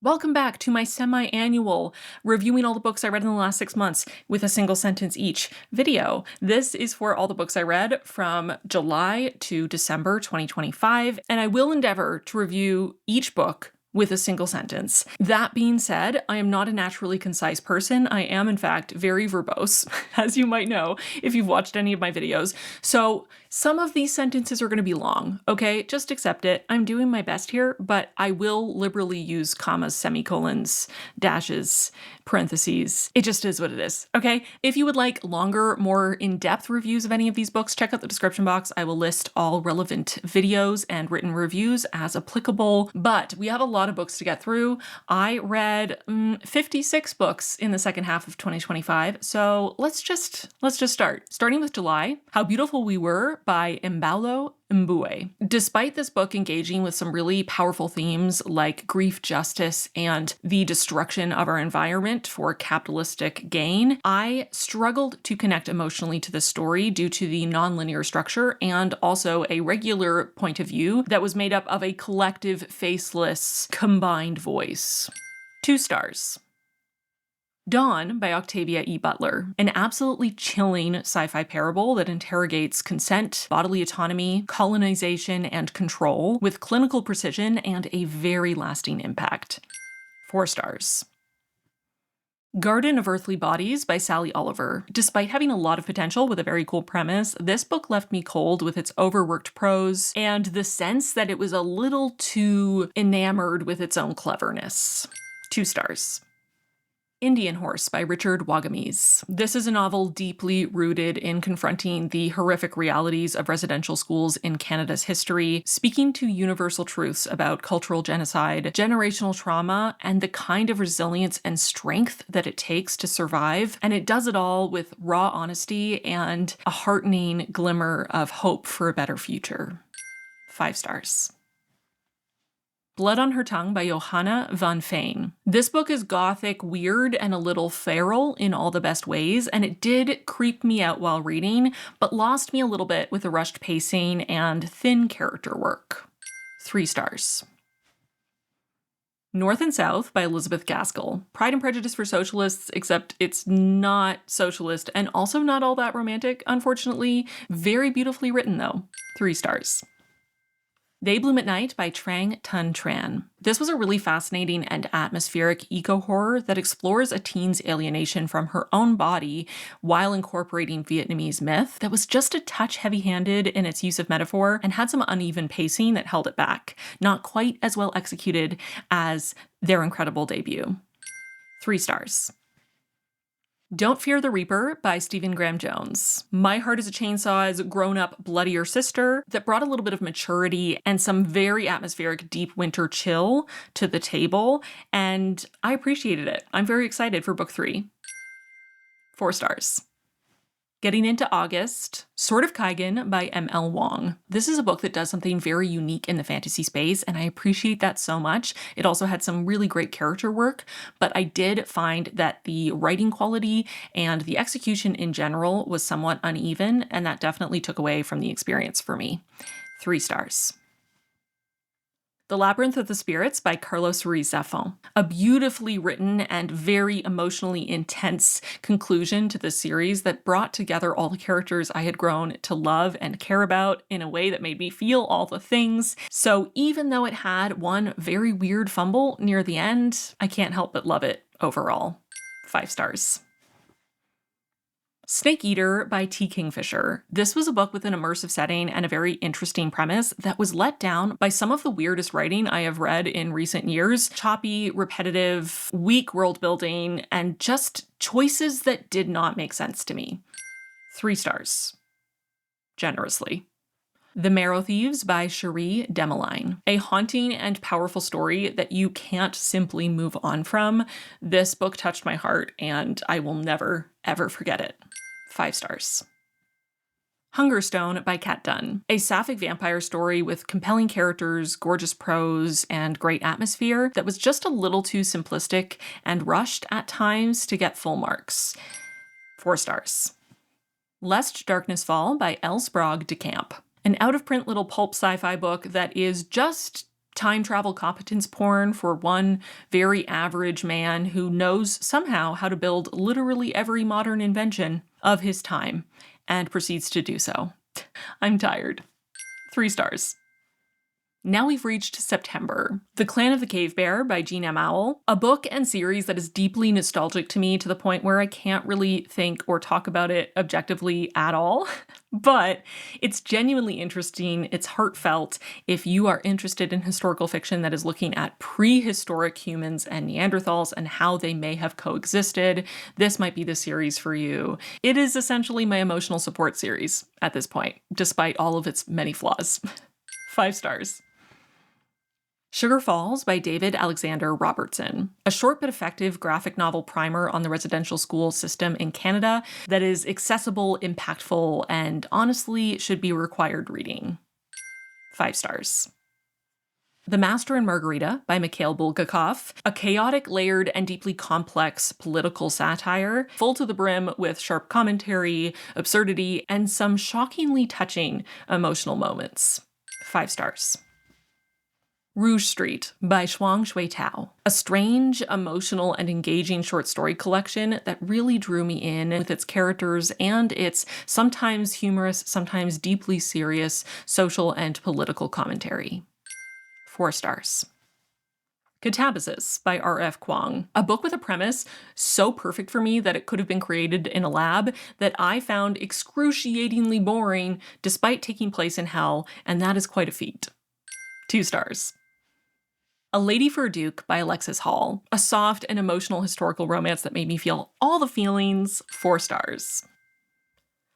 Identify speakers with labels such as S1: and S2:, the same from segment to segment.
S1: Welcome back to my semi-annual reviewing all the books I read in the last 6 months with a single sentence each video. This is for all the books I read from July to December 2025, and I will endeavor to review each book with a single sentence. That being said, I am not a naturally concise person. I am, in fact, very verbose, as you might know if you've watched any of my videos. So some of these sentences are going to be long, okay? Just accept it. I'm doing my best here, but I will liberally use commas, semicolons, dashes, parentheses. It just is what it is, okay? If you would like longer, more in-depth reviews of any of these books, check out the description box. I will list all relevant videos and written reviews as applicable, but we have a lot of books to get through. I read 56 books in the second half of 2025, so let's just start. Starting with July, How Beautiful We Were by Imbolo, Mbue. Despite this book engaging with some really powerful themes like grief, justice, and the destruction of our environment for capitalistic gain, I struggled to connect emotionally to this story due to the nonlinear structure and also a regular point of view that was made up of a collective, faceless, combined voice. 2 stars. Dawn by Octavia E. Butler, an absolutely chilling sci-fi parable that interrogates consent, bodily autonomy, colonization, and control with clinical precision and a very lasting impact. 4 stars. Garden of Earthly Bodies by Sally Oliver. Despite having a lot of potential with a very cool premise, this book left me cold with its overworked prose and the sense that it was a little too enamored with its own cleverness. 2 stars. Indian Horse by Richard Wagamese. This is a novel deeply rooted in confronting the horrific realities of residential schools in Canada's history, speaking to universal truths about cultural genocide, generational trauma, and the kind of resilience and strength that it takes to survive. And it does it all with raw honesty and a heartening glimmer of hope for a better future. 5 stars. Blood on Her Tongue by Johanna van Veen. This book is gothic, weird, and a little feral in all the best ways, and it did creep me out while reading, but lost me a little bit with the rushed pacing and thin character work. 3 stars. North and South by Elizabeth Gaskell. Pride and Prejudice for socialists, except it's not socialist and also not all that romantic, unfortunately. Very beautifully written, though. 3 stars. They Bloom at Night by Trang, Tran. This was a really fascinating and atmospheric eco-horror that explores a teen's alienation from her own body while incorporating Vietnamese myth that was just a touch heavy-handed in its use of metaphor and had some uneven pacing that held it back. Not quite as well executed as their incredible debut. 3 stars. Don't Fear the Reaper by Stephen Graham Jones. My Heart is a Chainsaw's grown-up, bloodier sister that brought a little bit of maturity and some very atmospheric deep winter chill to the table, and I appreciated it. I'm very excited for book 3. 4 stars. Getting into August, Sword of Kaigen by M.L. Wang. This is a book that does something very unique in the fantasy space, and I appreciate that so much. It also had some really great character work, but I did find that the writing quality and the execution in general was somewhat uneven, and that definitely took away from the experience for me. 3 stars. The Labyrinth of the Spirits by Carlos Ruiz Zafón. A beautifully written and very emotionally intense conclusion to the series that brought together all the characters I had grown to love and care about in a way that made me feel all the things. So even though it had one very weird fumble near the end, I can't help but love it overall. 5 stars. Snake Eater by T. Kingfisher. This was a book with an immersive setting and a very interesting premise that was let down by some of the weirdest writing I have read in recent years. Choppy, repetitive, weak world building, and just choices that did not make sense to me. 3 stars. Generously. The Marrow Thieves by Cherie Demeline. A haunting and powerful story that you can't simply move on from. This book touched my heart, and I will never, ever forget it. 5 stars. Hungerstone by Kat Dunn. A sapphic vampire story with compelling characters, gorgeous prose, and great atmosphere that was just a little too simplistic and rushed at times to get full marks. 4 stars. Lest Darkness Fall by L. Sprague de Camp. An out-of-print little pulp sci-fi book that is just time travel competence porn for one very average man who knows somehow how to build literally every modern invention of his time and proceeds to do so. I'm tired. 3 stars. Now we've reached September. The Clan of the Cave Bear by Jean M. Auel, a book and series that is deeply nostalgic to me to the point where I can't really think or talk about it objectively at all. But it's genuinely interesting, it's heartfelt. If you are interested in historical fiction that is looking at prehistoric humans and Neanderthals and how they may have coexisted, this might be the series for you. It is essentially my emotional support series at this point, despite all of its many flaws. 5 stars. Sugar Falls by David Alexander Robertson, a short but effective graphic novel primer on the residential school system in Canada that is accessible, impactful, and honestly should be required reading. 5 stars. The Master and Margarita by Mikhail Bulgakov, a chaotic, layered, and deeply complex political satire, full to the brim with sharp commentary, absurdity, and some shockingly touching emotional moments. 5 stars. Rouge Street by Shuang Shuitao, a strange, emotional, and engaging short story collection that really drew me in with its characters and its sometimes humorous, sometimes deeply serious social and political commentary. 4 stars. Catabasis by R.F. Kuang, a book with a premise so perfect for me that it could have been created in a lab that I found excruciatingly boring despite taking place in hell, and that is quite a feat. 2 stars. A Lady for a Duke by Alexis Hall, a soft and emotional historical romance that made me feel all the feelings. 4 stars.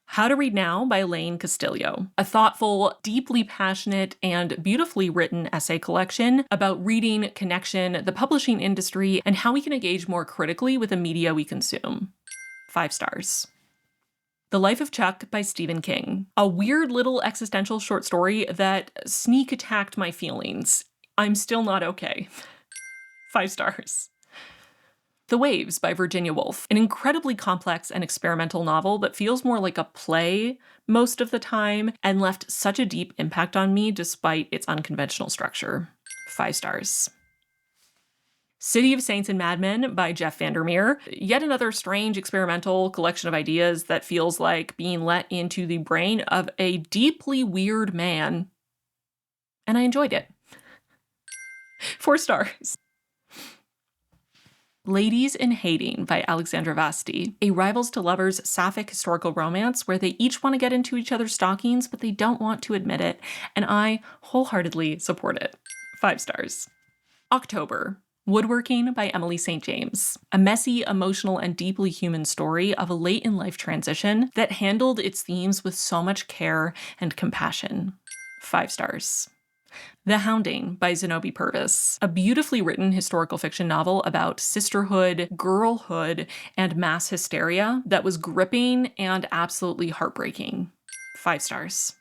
S1: How to Read Now by Elaine Castillo, a thoughtful, deeply passionate, and beautifully written essay collection about reading, connection, the publishing industry, and how we can engage more critically with the media we consume. 5 stars. The Life of Chuck by Stephen King, a weird little existential short story that sneak attacked my feelings. I'm still not okay. 5 stars. The Waves by Virginia Woolf, an incredibly complex and experimental novel that feels more like a play most of the time and left such a deep impact on me despite its unconventional structure. 5 stars. City of Saints and Madmen by Jeff Vandermeer, yet another strange experimental collection of ideas that feels like being let into the brain of a deeply weird man. And I enjoyed it. 4 stars. Ladies in Hating by Alexandra Vasti, a rivals to lovers sapphic historical romance where they each want to get into each other's stockings, but they don't want to admit it, and I wholeheartedly support it. 5 stars. October. Woodworking by Emily St. James, a messy, emotional, and deeply human story of a late-in-life transition that handled its themes with so much care and compassion. 5 stars. The Hounding by Zenobi Purvis, a beautifully written historical fiction novel about sisterhood, girlhood, and mass hysteria that was gripping and absolutely heartbreaking. 5 stars.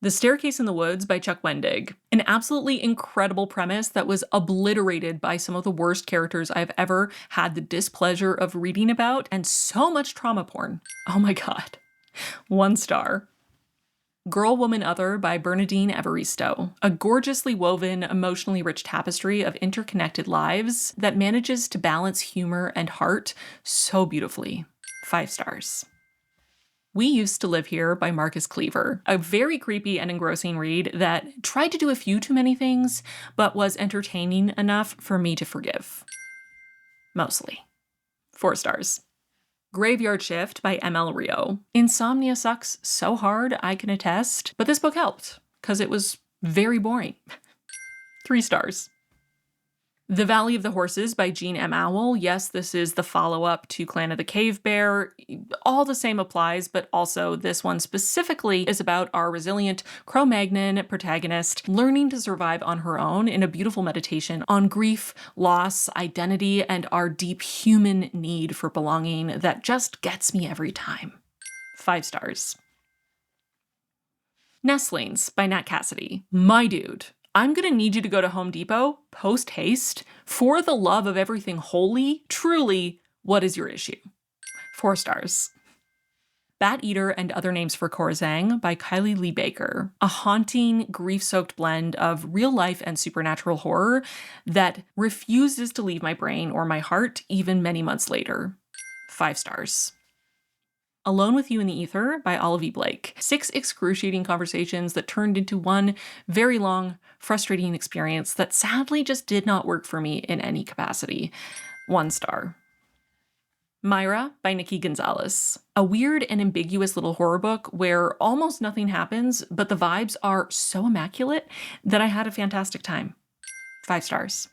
S1: The Staircase in the Woods by Chuck Wendig, an absolutely incredible premise that was obliterated by some of the worst characters I've ever had the displeasure of reading about, and so much trauma porn. Oh my god. 1 star. Girl, Woman, Other by Bernadine Evaristo, a gorgeously woven, emotionally rich tapestry of interconnected lives that manages to balance humor and heart so beautifully. 5 stars. We Used to Live Here by Marcus Cleaver, a very creepy and engrossing read that tried to do a few too many things, but was entertaining enough for me to forgive. Mostly. 4 stars. Graveyard Shift by ML Rio. Insomnia sucks so hard, I can attest, but this book helped, because it was very boring. 3 stars. The Valley of the Horses by Jean M. Auel. Yes, this is the follow-up to Clan of the Cave Bear. All the same applies, but also this one specifically is about our resilient Cro-Magnon protagonist learning to survive on her own in a beautiful meditation on grief, loss, identity, and our deep human need for belonging that just gets me every time. 5 stars. Nestlings by Nat Cassidy. My dude. I'm gonna need you to go to Home Depot, post haste, for the love of everything holy, truly, what is your issue? 4 stars. Bat Eater and Other Names for Corzang by Kylie Lee Baker. A haunting, grief-soaked blend of real-life and supernatural horror that refuses to leave my brain or my heart even many months later. 5 stars. Alone with You in the Ether by Olivia Blake. 6 excruciating conversations that turned into one very long, frustrating experience that sadly just did not work for me in any capacity. 1 star. Myra by Nikki Gonzalez. A weird and ambiguous little horror book where almost nothing happens, but the vibes are so immaculate that I had a fantastic time. 5 stars.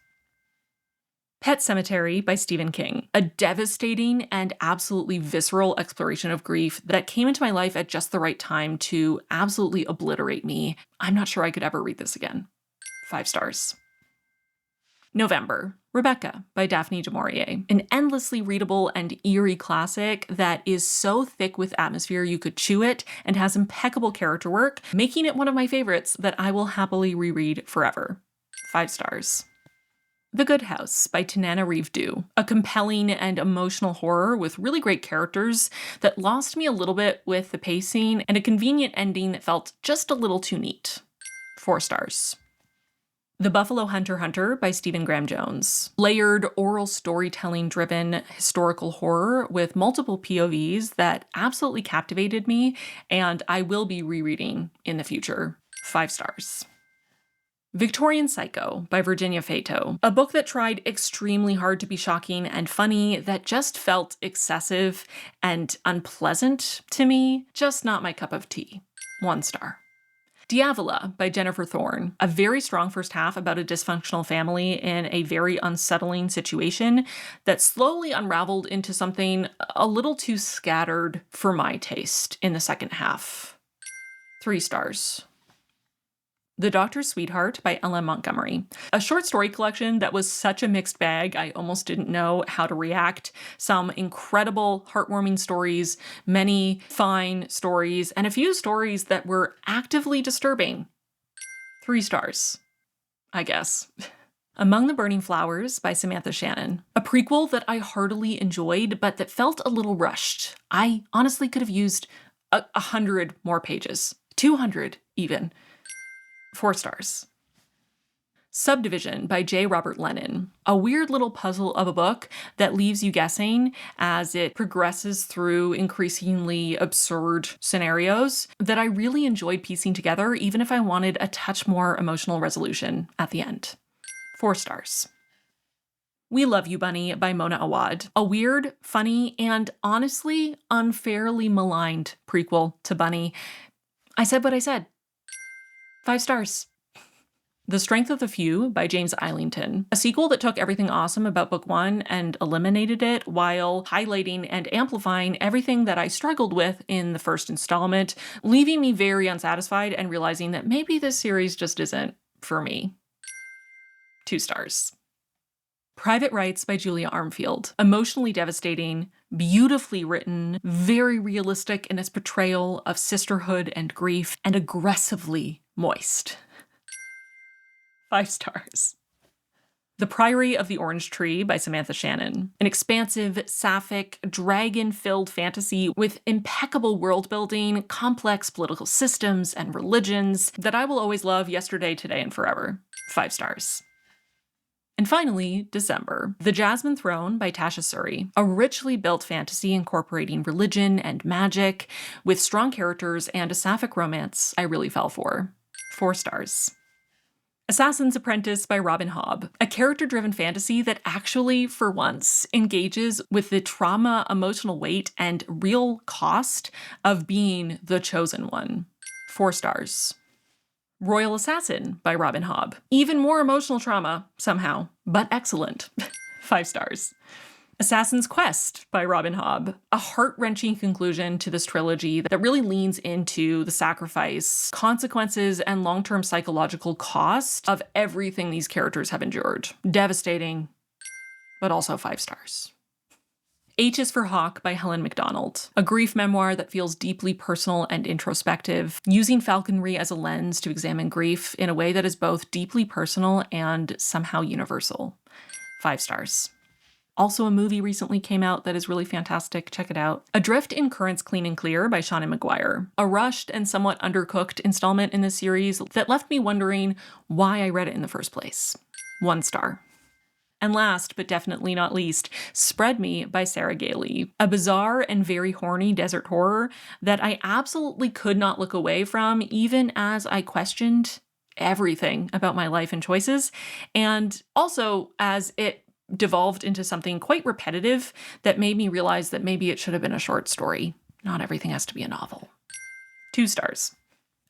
S1: Pet Sematary by Stephen King. A devastating and absolutely visceral exploration of grief that came into my life at just the right time to absolutely obliterate me. I'm not sure I could ever read this again. 5 stars. November. Rebecca by Daphne du Maurier. An endlessly readable and eerie classic that is so thick with atmosphere you could chew it and has impeccable character work, making it one of my favorites that I will happily reread forever. 5 stars. The Good House by Tananarive. A compelling and emotional horror with really great characters that lost me a little bit with the pacing and a convenient ending that felt just a little too neat. 4 stars. The Buffalo Hunter by Stephen Graham Jones. Layered, oral storytelling-driven historical horror with multiple POVs that absolutely captivated me and I will be rereading in the future. 5 stars. Victorian Psycho by Virginia Fato. A book that tried extremely hard to be shocking and funny that just felt excessive and unpleasant to me. Just not my cup of tea. 1 star. Diavola by Jennifer Thorne. A very strong first half about a dysfunctional family in a very unsettling situation that slowly unraveled into something a little too scattered for my taste in the second half. 3 stars. The Doctor's Sweetheart by L.M. Montgomery. A short story collection that was such a mixed bag, I almost didn't know how to react. Some incredible, heartwarming stories, many fine stories, and a few stories that were actively disturbing. 3 stars, I guess. Among the Burning Flowers by Samantha Shannon. A prequel that I heartily enjoyed, but that felt a little rushed. I honestly could have used 100 more pages. 200 even. 4 stars. Subdivision by J. Robert Lennon. A weird little puzzle of a book that leaves you guessing as it progresses through increasingly absurd scenarios that I really enjoyed piecing together, even if I wanted a touch more emotional resolution at the end. 4 stars. We Love You, Bunny by Mona Awad. A weird, funny, and honestly unfairly maligned prequel to Bunny. I said what I said. 5 stars. The Strength of the Few by James Islington. A sequel that took everything awesome about book 1 and eliminated it while highlighting and amplifying everything that I struggled with in the first installment, leaving me very unsatisfied and realizing that maybe this series just isn't for me. 2 stars. Private Rights by Julia Armfield. Emotionally devastating, beautifully written, very realistic in its portrayal of sisterhood and grief, and aggressively moist. 5 stars. The Priory of the Orange Tree by Samantha Shannon. An expansive, sapphic, dragon-filled fantasy with impeccable world-building, complex political systems and religions that I will always love yesterday, today, and forever. 5 stars. And finally, December. The Jasmine Throne by Tasha Suri. A richly built fantasy incorporating religion and magic with strong characters and a sapphic romance I really fell for. 4 stars. Assassin's Apprentice by Robin Hobb. A character-driven fantasy that actually, for once, engages with the trauma, emotional weight, and real cost of being the chosen one. 4 stars. Royal Assassin by Robin Hobb. Even more emotional trauma, somehow, but excellent. 5 stars. Assassin's Quest by Robin Hobb. A heart-wrenching conclusion to this trilogy that really leans into the sacrifice, consequences, and long-term psychological cost of everything these characters have endured. Devastating, but also 5 stars. H is for Hawk by Helen MacDonald. A grief memoir that feels deeply personal and introspective, using falconry as a lens to examine grief in a way that is both deeply personal and somehow universal. 5 stars. Also, a movie recently came out that is really fantastic. Check it out. Adrift in Currents Clean and Clear by Sean McGuire. A rushed and somewhat undercooked installment in this series that left me wondering why I read it in the first place. 1 star. And last, but definitely not least, Spread Me by Sarah Gailey. A bizarre and very horny desert horror that I absolutely could not look away from, even as I questioned everything about my life and choices. And also as it devolved into something quite repetitive that made me realize that maybe it should have been a short story. Not everything has to be a novel. 2 stars.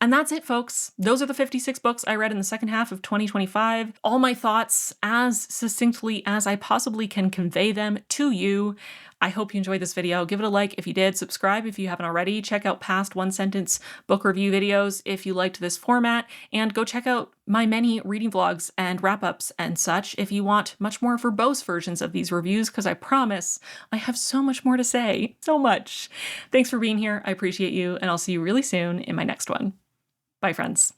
S1: And that's it, folks. Those are the 56 books I read in the second half of 2025. All my thoughts as succinctly as I possibly can convey them to you. I hope you enjoyed this video. Give it a like if you did. Subscribe if you haven't already. Check out past one-sentence book review videos if you liked this format. And go check out my many reading vlogs and wrap-ups and such if you want much more verbose versions of these reviews, because I promise I have so much more to say. So much. Thanks for being here. I appreciate you, and I'll see you really soon in my next one. Bye, friends.